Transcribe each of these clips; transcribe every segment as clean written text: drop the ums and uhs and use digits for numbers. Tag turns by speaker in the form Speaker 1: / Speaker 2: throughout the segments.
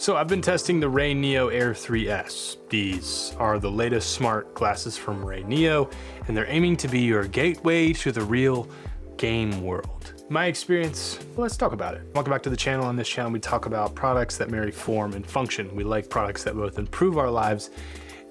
Speaker 1: So I've been testing the RayNeo Air 3S. These are the latest smart glasses from RayNeo, and they're aiming to be your gateway to the real game world. My experience, let's talk about it. Welcome back to the channel. On this channel, we talk about products that marry form and function. We like products that both improve our lives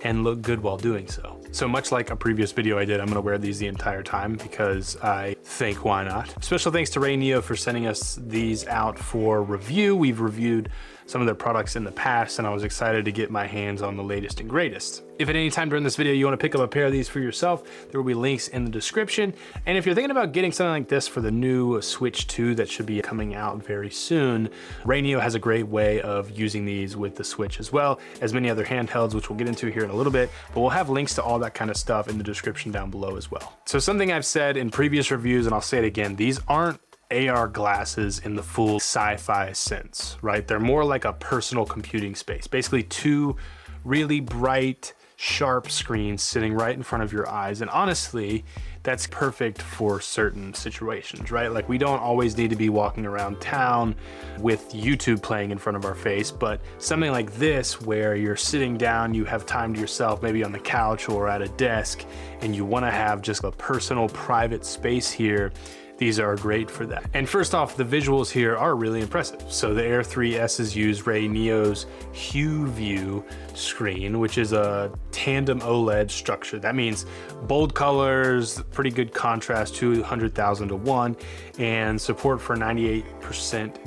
Speaker 1: and look good while doing so. So much like a previous video I did, I'm gonna wear these the entire time because I think why not. Special thanks to RayNeo for sending us these out for review. We've reviewed some of their products in the past, and I was excited to get my hands on the latest and greatest. If at any time during this video you want to pick up a pair of these for yourself, there will be links in the description. And if you're thinking about getting something like this for the new Switch 2 that should be coming out very soon, RayNeo has a great way of using these with the Switch as well as many other handhelds, which we'll get into here in a little bit, but we'll have links to all that kind of stuff in the description down below as well. So something I've said in previous reviews, and I'll say it again, these aren't AR glasses in the full sci-fi sense, right? They're more like a personal computing space. Basically two really bright, sharp screens sitting right in front of your eyes. And honestly, that's perfect for certain situations, right? Like we don't always need to be walking around town with YouTube playing in front of our face, but something like this where you're sitting down, you have time to yourself, maybe on the couch or at a desk, and you wanna have just a personal private space here, these are great for that. And first off, the visuals here are really impressive. So the Air 3S's use RayNeo's Hue View screen, which is a tandem OLED structure. That means bold colors, pretty good contrast, 200,000 to 1, and support for 98%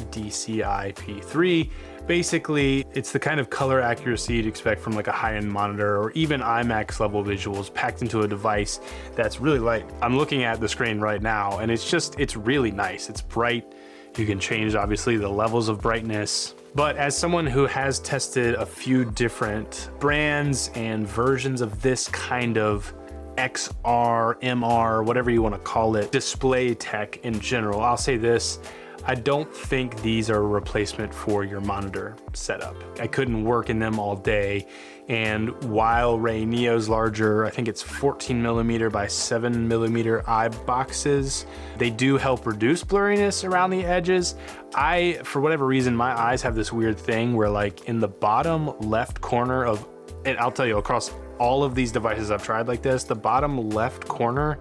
Speaker 1: DCI-P3. Basically, it's the kind of color accuracy you'd expect from like a high-end monitor or even IMAX level visuals packed into a device that's really light. I'm looking at the screen right now and it's really nice. It's bright. You can change obviously the levels of brightness. But as someone who has tested a few different brands and versions of this kind of XR, MR, whatever you want to call it, display tech in general, I'll say this: I don't think these are a replacement for your monitor setup. I couldn't work in them all day. And while RayNeo's larger, I think it's 14mm by 7mm eye boxes, they do help reduce blurriness around the edges. For whatever reason, my eyes have this weird thing where like in the bottom left corner of, and I'll tell you across all of these devices I've tried like this, the bottom left corner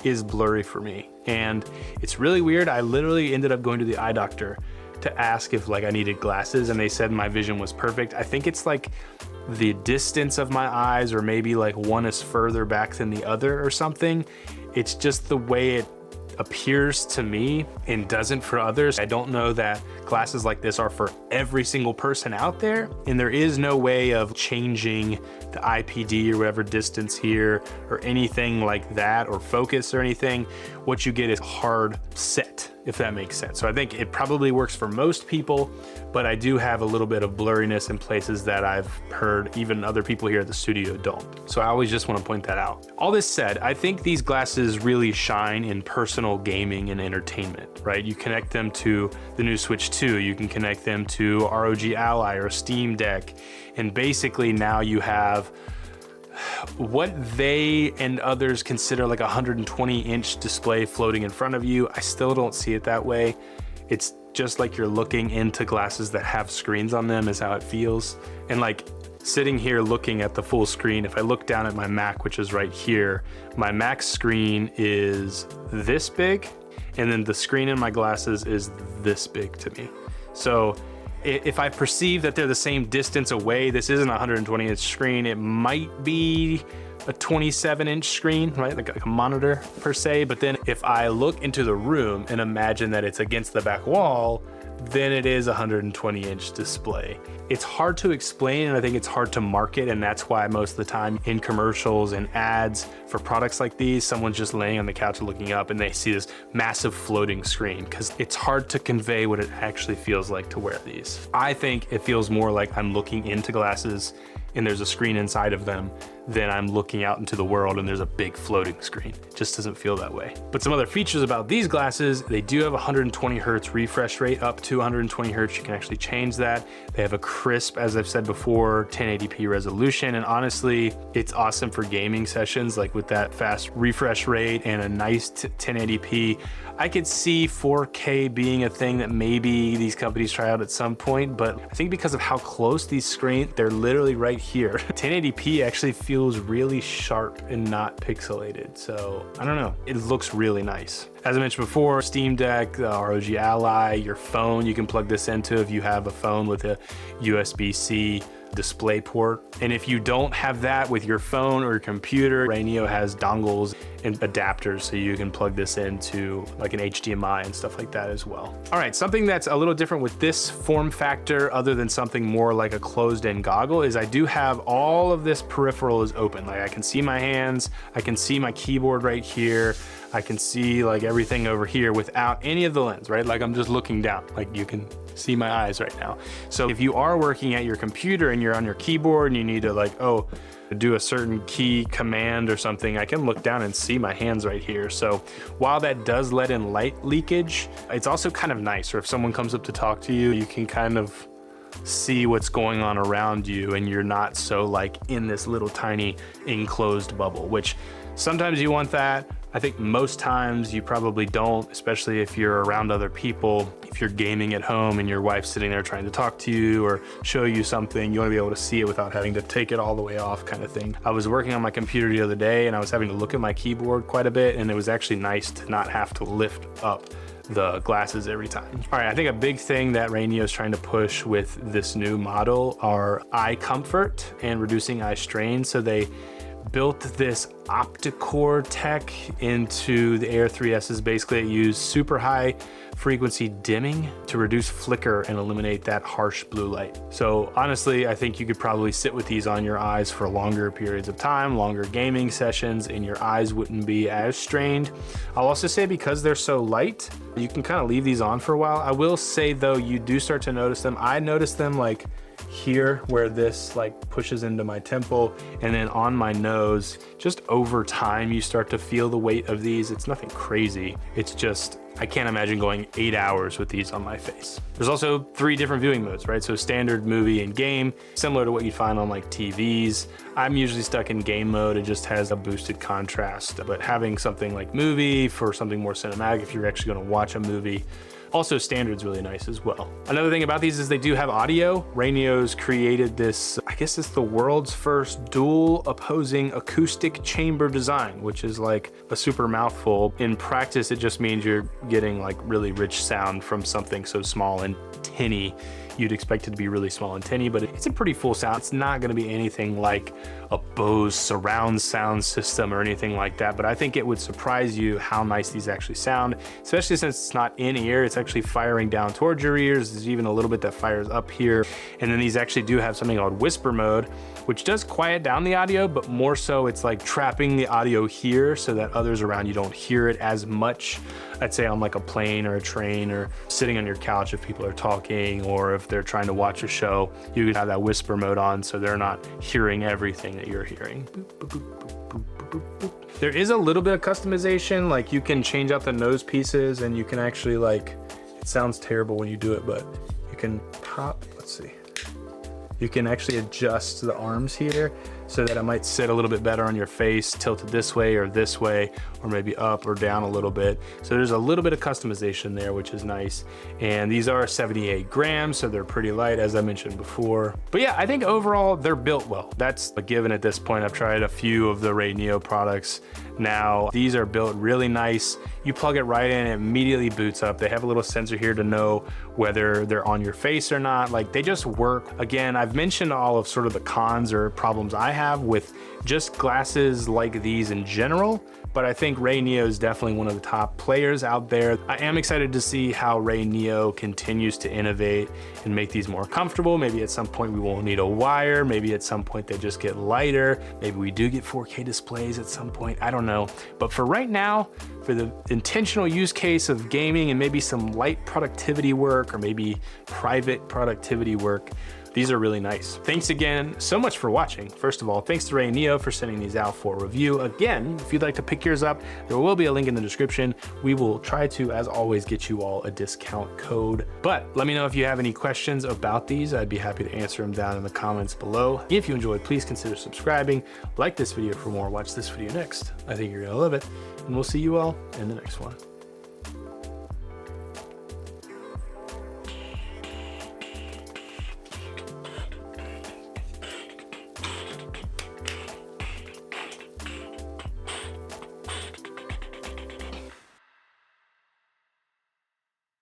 Speaker 1: is blurry for me. And it's really weird. I literally ended up going to the eye doctor to ask if like I needed glasses, and they said my vision was perfect. I think it's like the distance of my eyes, or maybe like one is further back than the other or something. It's just the way it appears to me and doesn't for others. I don't know that glasses like this are for every single person out there, and there is no way of changing the IPD or whatever distance here or anything like that, or focus or anything. What you get is hard set, if that makes sense. So I think it probably works for most people, but I do have a little bit of blurriness in places that I've heard even other people here at the studio don't. So I always just want to point that out. All this said, I think these glasses really shine in personal gaming and entertainment, right? You connect them to the new Switch 2, you can connect them to ROG Ally or Steam Deck, and basically now you have what they and others consider like a 120-inch display floating in front of you. I still don't see it that way. It's just like you're looking into glasses that have screens on them is how it feels. And like sitting here looking at the full screen, if I look down at my Mac, which is right here, my Mac screen is this big, and then the screen in my glasses is this big to me. So if I perceive that they're the same distance away, this isn't a 120-inch screen, it might be a 27-inch screen, right? Like a monitor per se. But then if I look into the room and imagine that it's against the back wall, then it is a 120-inch display. It's hard to explain, and I think it's hard to market, and that's why most of the time in commercials and ads for products like these, someone's just laying on the couch looking up and they see this massive floating screen, because it's hard to convey what it actually feels like to wear these. I think it feels more like I'm looking into glasses and there's a screen inside of them, then I'm looking out into the world and there's a big floating screen. It just doesn't feel that way. But some other features about these glasses, they do have 120 hertz refresh rate, up to 120 hertz. You can actually change that. They have a crisp, as I've said before, 1080p resolution. And honestly, it's awesome for gaming sessions, like with that fast refresh rate and a nice 1080p. I could see 4K being a thing that maybe these companies try out at some point, but I think because of how close these screens, they're literally right here. 1080p actually feels really sharp and not pixelated. So I don't know, it looks really nice. As I mentioned before, Steam Deck, ROG Ally, your phone, you can plug this into if you have a phone with a USB-C display port. And if you don't have that with your phone or your computer, RayNeo has dongles and adapters, so you can plug this into like an HDMI and stuff like that as well. All right, something that's a little different with this form factor, other than something more like a closed-in goggle, is I do have all of this peripheral is open. Like I can see my hands, I can see my keyboard right here, I can see like everything over here without any of the lens, right? Like I'm just looking down, like you can see my eyes right now. So if you are working at your computer and you're on your keyboard and you need to like, oh, do a certain key command or something, I can look down and see my hands right here. So while that does let in light leakage, it's also kind of nice. Or if someone comes up to talk to you, you can kind of see what's going on around you and you're not so like in this little tiny enclosed bubble, which sometimes you want that. I think most times you probably don't, especially if you're around other people. If you're gaming at home and your wife's sitting there trying to talk to you or show you something, you want to be able to see it without having to take it all the way off, kind of thing. I was working on my computer the other day and I was having to look at my keyboard quite a bit, and it was actually nice to not have to lift up the glasses every time. All right, I think a big thing that RayNeo is trying to push with this new model are eye comfort and reducing eye strain. So they built this opticore tech into the Air 3Ss. Basically, it used super high frequency dimming to reduce flicker and eliminate that harsh blue light. So honestly, I think you could probably sit with these on your eyes for longer periods of time, longer gaming sessions, and your eyes wouldn't be as strained. I'll also say because they're so light, you can kind of leave these on for a while. I will say though, you do start to notice them. I noticed them like here where this like pushes into my temple, and then on my nose. Just over time you start to feel the weight of these. It's nothing crazy, it's just I can't imagine going 8 hours with these on my face. There's also 3 different viewing modes, right? So standard, movie, and game, similar to what you'd find on like TVs. I'm usually stuck in game mode. It just has a boosted contrast, but having something like movie for something more cinematic if you're actually gonna watch a movie. Also, standard's really nice as well. Another thing about these is they do have audio. RayNeo's created this, I guess it's the world's first dual opposing acoustic chamber design, which is like a super mouthful. In practice, it just means you're getting like really rich sound from something so small and tinny. You'd expect it to be really small and tinny, but it's a pretty full sound. It's not gonna be anything like a Bose surround sound system or anything like that, but I think it would surprise you how nice these actually sound, especially since it's not in ear, it's actually firing down towards your ears. There's even a little bit that fires up here. And then these actually do have something called whisper mode, which does quiet down the audio, but more so it's like trapping the audio here so that others around you don't hear it as much. I'd say on like a plane or a train or sitting on your couch if people are talking, or if they're trying to watch a show, you could have that whisper mode on so they're not hearing everything that you're hearing. There is a little bit of customization, like you can change out the nose pieces and you can actually like, it sounds terrible when you do it, but you can pop, let's see. You can actually adjust the arms here so that it might sit a little bit better on your face, tilted this way, or maybe up or down a little bit. So there's a little bit of customization there, which is nice. And these are 78 grams, so they're pretty light, as I mentioned before. But yeah, I think overall they're built well. That's a given at this point. I've tried a few of the RayNeo products now. These are built really nice. You plug it right in, it immediately boots up. They have a little sensor here to know whether they're on your face or not. Like, they just work. Again, I've mentioned all of sort of the cons or problems I have with just glasses like these in general, but I think RayNeo is definitely one of the top players out there. I am excited to see how RayNeo continues to innovate and make these more comfortable. Maybe at some point we won't need a wire. Maybe at some point they just get lighter. Maybe we do get 4K displays at some point. I don't know. But for right now, for the intentional use case of gaming and maybe some light productivity work or maybe private productivity work, These are really nice. Thanks again so much for watching. First of all, thanks to RayNeo for sending these out for review. Again, if you'd like to pick yours up, there will be a link in the description. We will try to, as always, get you all a discount code. But let me know if you have any questions about these. I'd be happy to answer them down in the comments below. If you enjoyed, please consider subscribing. Like this video for more. Watch this video next. I think you're gonna love it. And we'll see you all in the next one.